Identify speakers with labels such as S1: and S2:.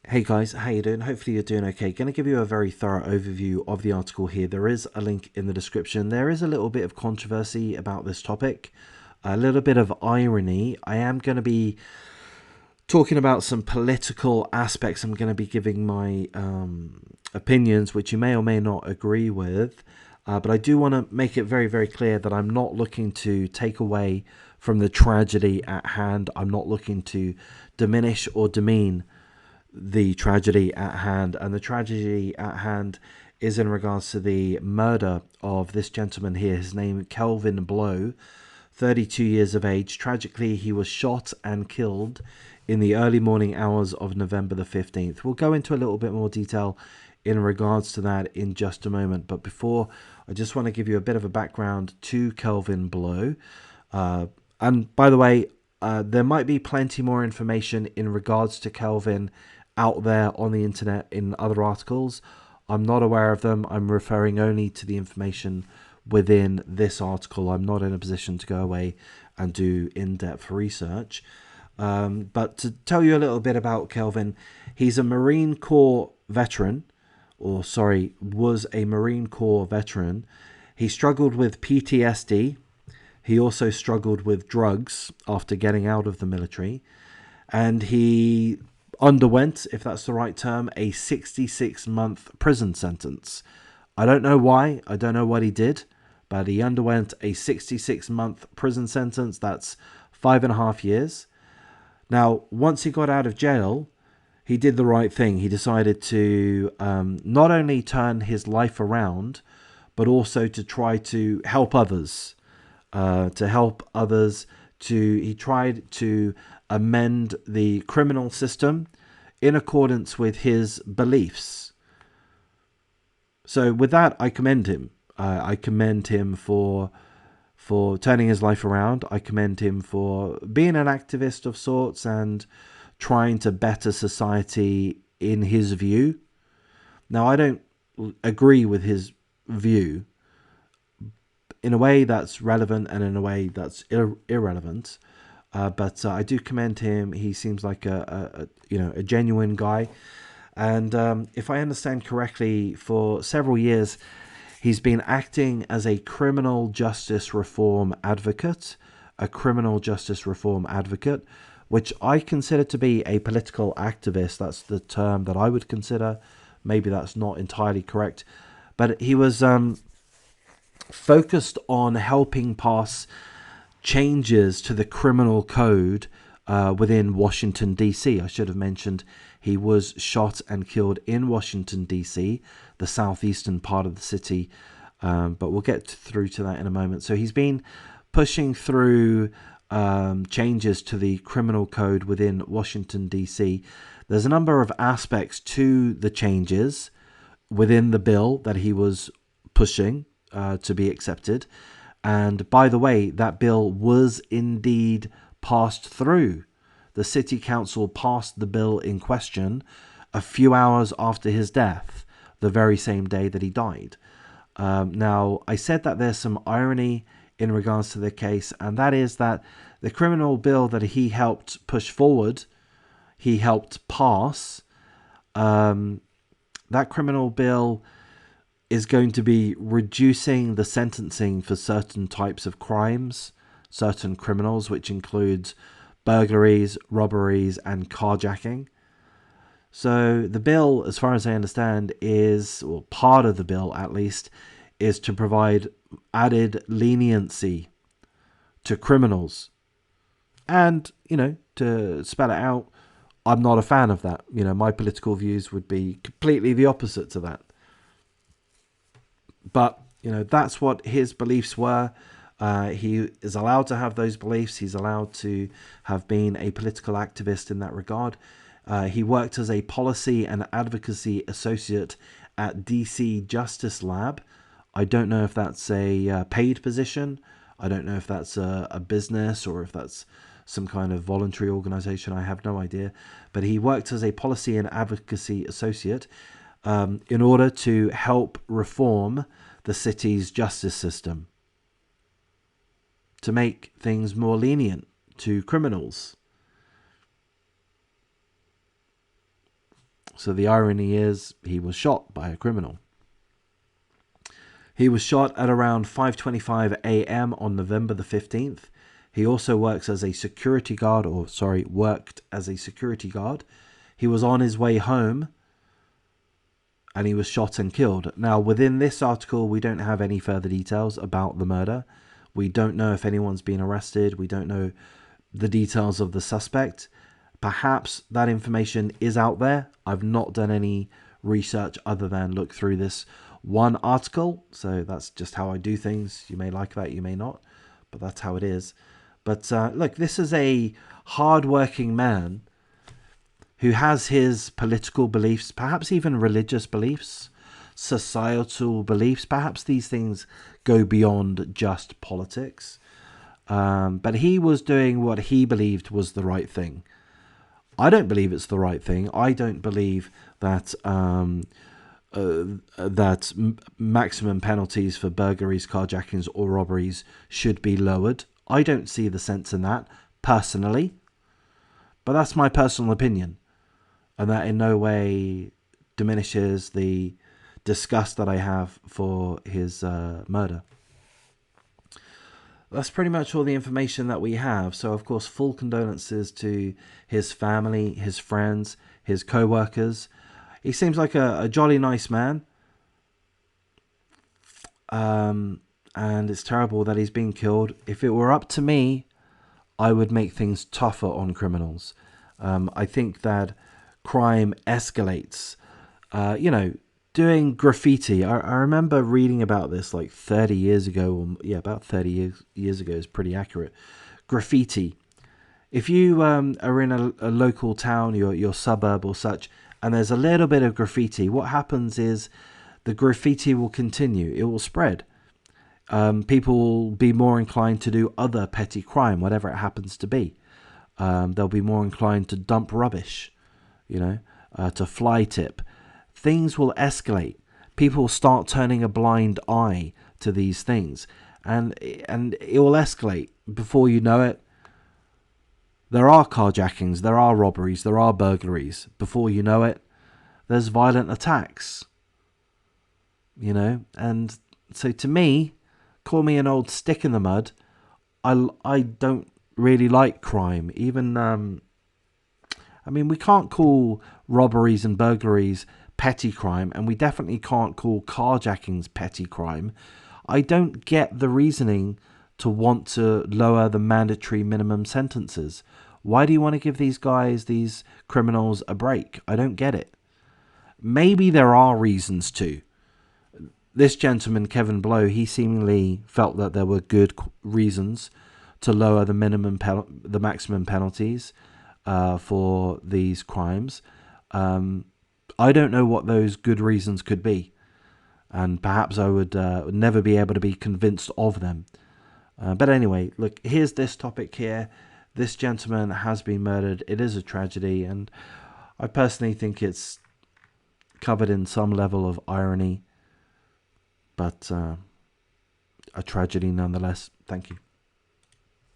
S1: Hey guys, how you doing? Hopefully you're doing okay. Going to give you a very thorough overview of the article here. There is a link in the description. There is a little bit of controversy about this topic, a little bit of irony. I am going to be talking about some political aspects. I'm going to be giving my opinions, which you may or may not agree with. But I do want to make it very, very clear that I'm not looking to take away from the tragedy at hand. I'm not looking to diminish or demean the tragedy at hand. And the tragedy at hand is in regards to the murder of this gentleman here. His name Kelvin Blow, 32 years of age. Tragically, he was shot and killed in the early morning hours of November the 15th. We'll go into a little bit more detail in regards to that in just a moment. But before, I just want to give you a bit of a background to Kelvin Blow. And by the way, there might be plenty more information in regards to Kelvin out there on the internet in other articles. I'm not aware of them. I'm referring only to the information within this article. I'm not in a position to go away and do in-depth research. But to tell you a little bit about Kelvin, he's a Marine Corps veteran, was a Marine Corps veteran. He struggled with PTSD. He also struggled with drugs after getting out of the military. And he underwent, if that's the right term, a 66-month prison sentence. I don't know why. I don't know what he did, but he underwent a 66-month prison sentence. That's 5.5 years. Now, once he got out of jail, he did the right thing. He decided to not only turn his life around, but also to try to help others. He tried to amend the criminal system in accordance with his beliefs. So with that, I commend him. I commend him for turning his life around. I commend him for being an activist of sorts and trying to better society in his view. Now, I don't agree with his view in a way that's relevant and in a way that's irrelevant. But I do commend him. He seems like a genuine guy. And if I understand correctly, for several years, he's been acting as a criminal justice reform advocate, which I consider to be a political activist. That's the term that I would consider. Maybe that's not entirely correct. But he was focused on helping pass changes to the criminal code within Washington, D.C. I should have mentioned he was shot and killed in Washington, D.C., the southeastern part of the city. But we'll get through to that in a moment. So he's been pushing through changes to the criminal code within Washington, D.C. There's a number of aspects to the changes within the bill that he was pushing to be accepted. And by the way, that bill was indeed passed through. The city council passed the bill in question a few hours after his death, the very same day that he died. Now, I said that there's some irony in regards to the case, and that is that the criminal bill that he helped push forward, he helped pass, that criminal bill is going to be reducing the sentencing for certain types of crimes, certain criminals, which includes burglaries, robberies, and carjacking. So the bill, as far as I understand, or part of the bill at least, is to provide added leniency to criminals. And, to spell it out, I'm not a fan of that. My political views would be completely the opposite to that. But, that's what his beliefs were. He is allowed to have those beliefs. He's allowed to have been a political activist in that regard. He worked as a policy and advocacy associate at DC Justice Lab. I don't know if that's a paid position. I don't know if that's a business or if that's some kind of voluntary organization. I have no idea. But he worked as a policy and advocacy associate in order to help reform the city's justice system, to make things more lenient to criminals. So the irony is he was shot by a criminal. He was shot at around 5:25 a.m. on November the 15th. He also worked as a security guard. He was on his way home and he was shot and killed. Now, within this article, we don't have any further details about the murder. We don't know if anyone's been arrested. We don't know the details of the suspect. Perhaps that information is out there. I've not done any research other than look through this one article. So that's just how I do things. You may like that, you may not, but that's how it is. But look, this is a hard-working man who has his political beliefs, perhaps even religious beliefs, societal beliefs. Perhaps these things go beyond just politics. But he was doing what he believed was the right thing. I don't believe it's the right thing. I don't believe that maximum penalties for burglaries, carjackings, or robberies should be lowered. I don't see the sense in that, personally. But that's my personal opinion. And that in no way diminishes the disgust that I have for his murder. That's pretty much all the information that we have. So, of course, full condolences to his family, his friends, his co-workers. He seems like a jolly nice man. And it's terrible that he's been killed. If it were up to me, I would make things tougher on criminals. I think that crime escalates. Doing graffiti. I remember reading about this like 30 years ago. About 30 years ago is pretty accurate. Graffiti. If you are in a local town, your suburb or such, and there's a little bit of graffiti, what happens is the graffiti will continue. It will spread. People will be more inclined to do other petty crime, whatever it happens to be. They'll be more inclined to dump rubbish, to fly tip. Things will escalate. People will start turning a blind eye to these things, and it will escalate. Before you know it, there are carjackings, there are robberies, there are burglaries. Before you know it, there's violent attacks. And so to me, call me an old stick in the mud, I don't really like crime. Even we can't call robberies and burglaries petty crime, and we definitely can't call carjackings petty crime. I don't get the reasoning to want to lower the mandatory minimum sentences. Why do you want to give these criminals a break? I don't get it. Maybe there are reasons to. This gentleman, Kevin Blow, he seemingly felt that there were good reasons to lower the maximum penalties for these crimes. I don't know what those good reasons could be, and perhaps I would never be able to be convinced of them. But anyway, look, here's this topic here. This gentleman has been murdered. It is a tragedy, and I personally think it's covered in some level of irony, but a tragedy nonetheless. Thank you.